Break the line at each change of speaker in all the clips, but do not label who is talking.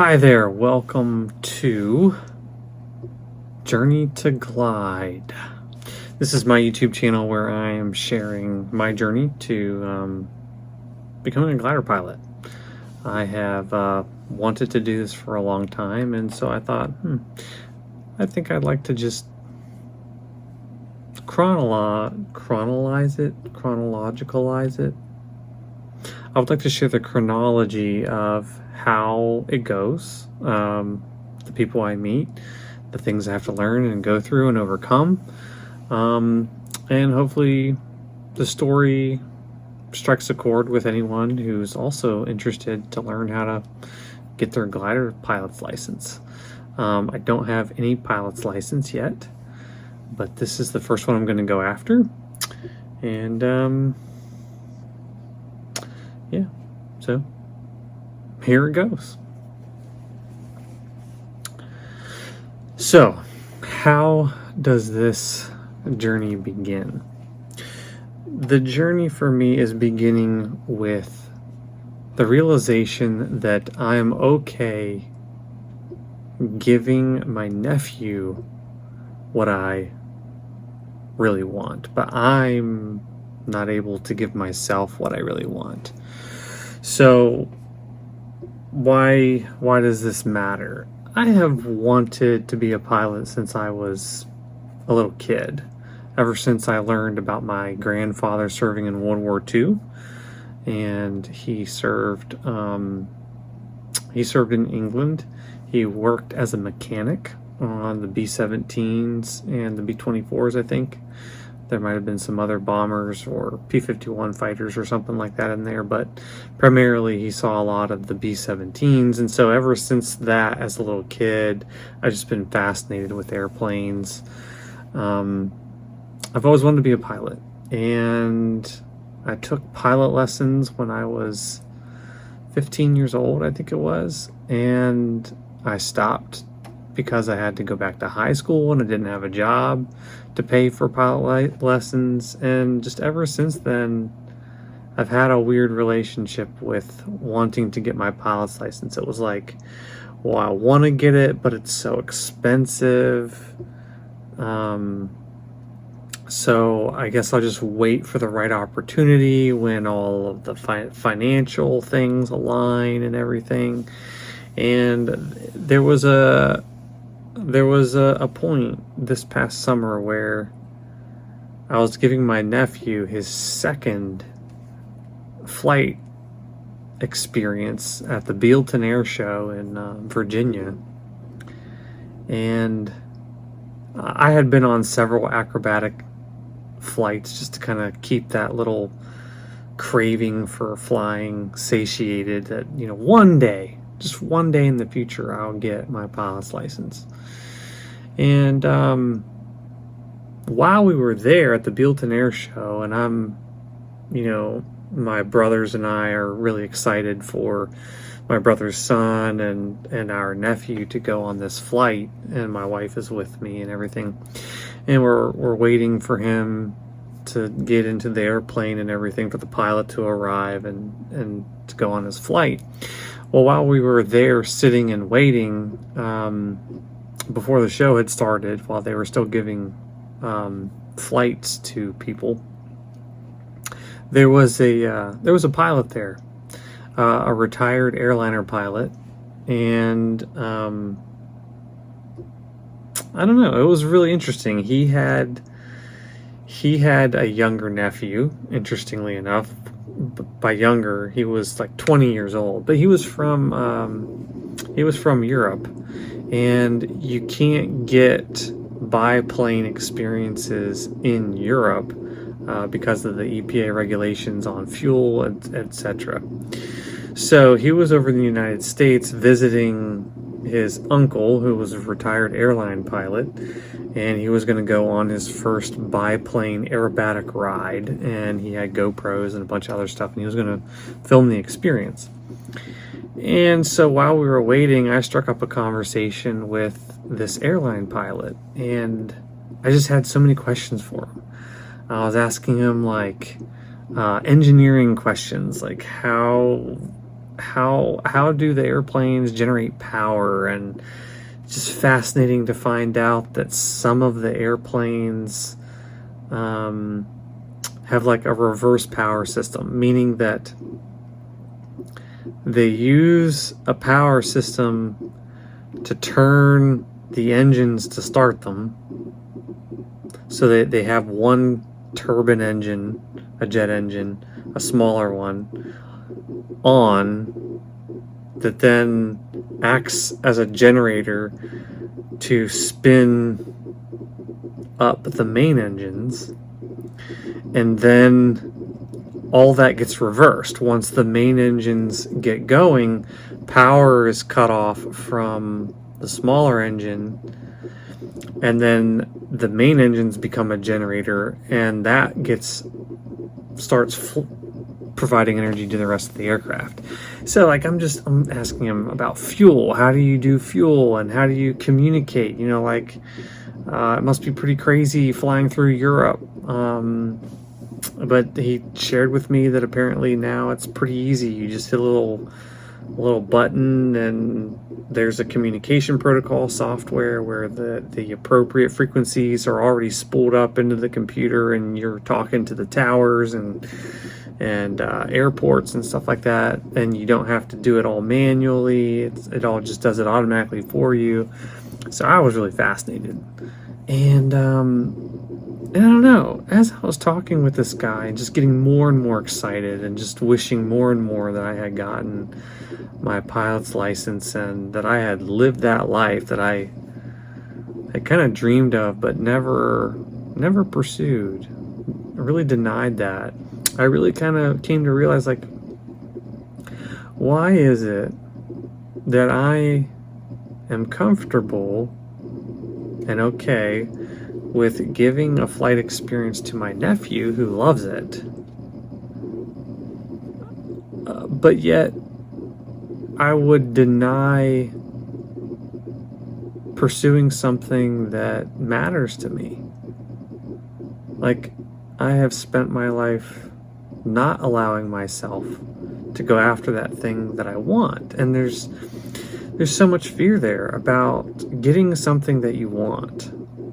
Hi there, welcome to Journey to Glide. This is my YouTube channel where I am sharing my journey to becoming a glider pilot. I have wanted to do this for a long time, and so I thought, I think I'd like to just chronologize it. I would like to share the chronology of how it goes, the people I meet, the things I have to learn and go through and overcome, and hopefully the story strikes a chord with anyone who's also interested to learn how to get their glider pilot's license. I don't have any pilot's license yet, but this is the first one I'm going to go after, and yeah, so here it goes. So, how does this journey begin? The journey for me is beginning with the realization that I'm okay giving my nephew what I really want, but I'm not able to give myself what I really want. So why does this matter? I have wanted to be a pilot since I was a little kid, ever since I learned about my grandfather serving in World War II, and he served in England. He worked as a mechanic on the B-17s and the B-24s, I think. There might have been some other bombers or P-51 fighters or something like that in there, but primarily he saw a lot of the B-17s, and so ever since that, as a little kid, I've just been fascinated with airplanes. I've always wanted to be a pilot, and I took pilot lessons when I was 15 years old, I think it was, and I stopped because I had to go back to high school and I didn't have a job to pay for pilot lessons. And just ever since then, I've had a weird relationship with wanting to get my pilot's license. It was like, well, I want to get it, but it's so expensive. So I guess I'll just wait for the right opportunity when all of the financial things align and everything. And there was a point this past summer where I was giving my nephew his second flight experience at the Bealeton Air Show in Virginia, and I had been on several acrobatic flights just to kind of keep that little craving for flying satiated, that one day, just one day in the future, I'll get my pilot's license. And while we were there at the Bealeton Air Show, and I'm, my brothers and I are really excited for my brother's son and our nephew to go on this flight, and my wife is with me and everything, and we're waiting for him to get into the airplane and everything, for the pilot to arrive and to go on his flight. Well, while we were there sitting and waiting, before the show had started, while they were still giving flights to people, there was a pilot there, a retired airliner pilot, and I don't know, it was really interesting. He had a younger nephew, interestingly enough. By younger, he was like 20 years old, but he was from Europe, and you can't get biplane experiences in Europe because of the EPA regulations on fuel, etc. So he was over in the United States visiting his uncle, who was a retired airline pilot, and he was going to go on his first biplane aerobatic ride, and he had GoPros and a bunch of other stuff, and he was going to film the experience. And so while we were waiting, I struck up a conversation with this airline pilot, and I just had so many questions for him. I was asking him engineering questions, like how how do the airplanes generate power? And it's just fascinating to find out that some of the airplanes have like a reverse power system, meaning that they use a power system to turn the engines to start them. So they have one turbine engine, a jet engine, a smaller one, on, that then acts as a generator to spin up the main engines, and then all that gets reversed. Once the main engines get going, power is cut off from the smaller engine, and then the main engines become a generator, and that starts providing energy to the rest of the aircraft. So like I'm asking him about fuel. How do you do fuel, and how do you communicate? You know, like it must be pretty crazy flying through Europe. But he shared with me that apparently now it's pretty easy. You just hit a little button, and there's a communication protocol software where the appropriate frequencies are already spooled up into the computer, and you're talking to the towers and airports and stuff like that, and you don't have to do it all manually. It all just does it automatically for you. So I was really fascinated, and I don't know, as I was talking with this guy and just getting more and more excited and just wishing more and more that I had gotten my pilot's license and that I had lived that life that I had kind of dreamed of but never pursued, I really denied that. I really kind of came to realize, like, why is it that I am comfortable and okay with giving a flight experience to my nephew who loves it, but yet I would deny pursuing something that matters to me? Like, I have spent my life not allowing myself to go after that thing that I want, and there's so much fear there about getting something that you want,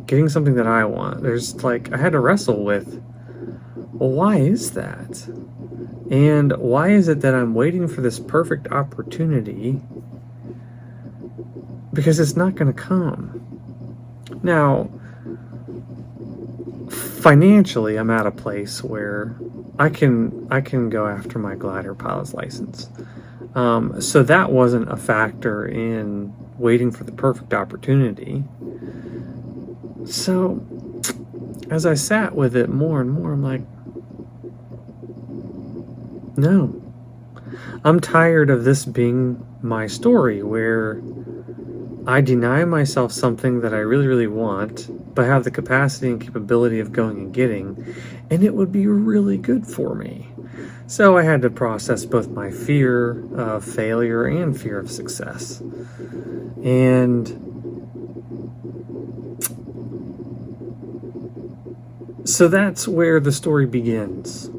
getting something that I want. There's like, I had to wrestle with, well, why is that? And why is it that I'm waiting for this perfect opportunity? Because it's not going to come. Now, financially, I'm at a place where I can go after my glider pilot's license. So that wasn't a factor in waiting for the perfect opportunity. So as I sat with it more and more, I'm like, no. I'm tired of this being my story where I deny myself something that I really, really want, but have the capacity and capability of going and getting, and it would be really good for me. So I had to process both my fear of failure and fear of success. And so that's where the story begins.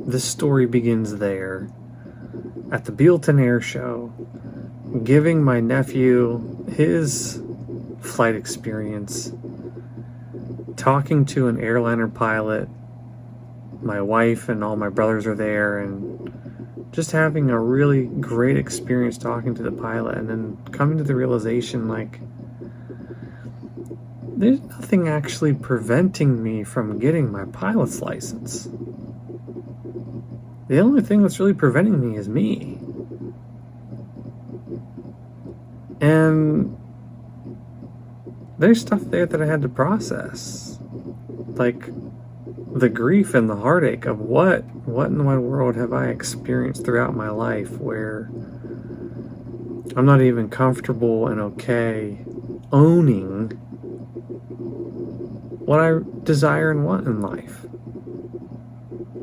The story begins there, at the Bealeton Air Show, giving my nephew his flight experience, talking to an airliner pilot. My wife and all my brothers are there, and just having a really great experience talking to the pilot, and then coming to the realization, like, there's nothing actually preventing me from getting my pilot's license. The only thing that's really preventing me is me. And there's stuff there that I had to process. Like the grief and the heartache of what in my world have I experienced throughout my life where I'm not even comfortable and okay owning what I desire and want in life.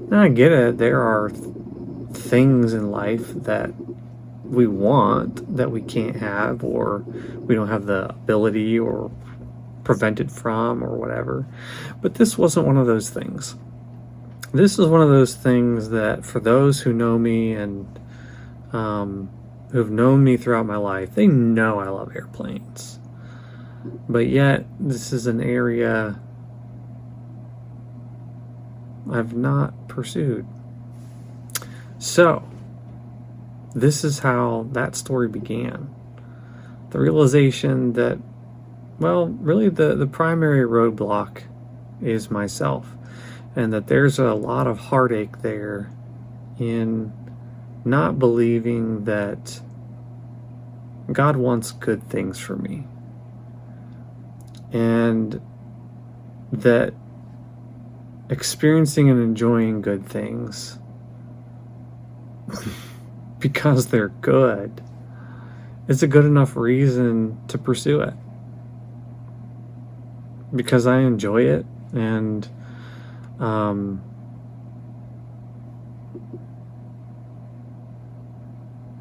Now I get it, there are things in life that we want that we can't have, or we don't have the ability or prevented from or whatever. But this wasn't one of those things. This is one of those things that, for those who know me and who've known me throughout my life, they know I love airplanes. But yet, this is an area I've not pursued. So, this is how that story began. The realization that, well, really the primary roadblock is myself, and that there's a lot of heartache there in not believing that God wants good things for me, and that experiencing and enjoying good things because they're good, it's a good enough reason to pursue it. Because I enjoy it, and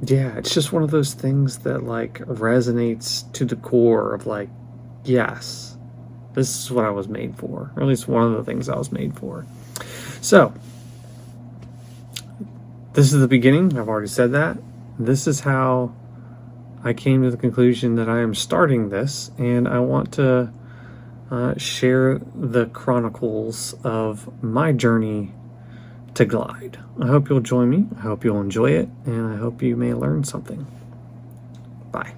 yeah, it's just one of those things that like resonates to the core of like, yes, this is what I was made for, or at least one of the things I was made for. So, this is the beginning. I've already said that. This is how I came to the conclusion that I am starting this, and I want to share the chronicles of my journey to glide. I hope you'll join me. I hope you'll enjoy it, and I hope you may learn something. Bye.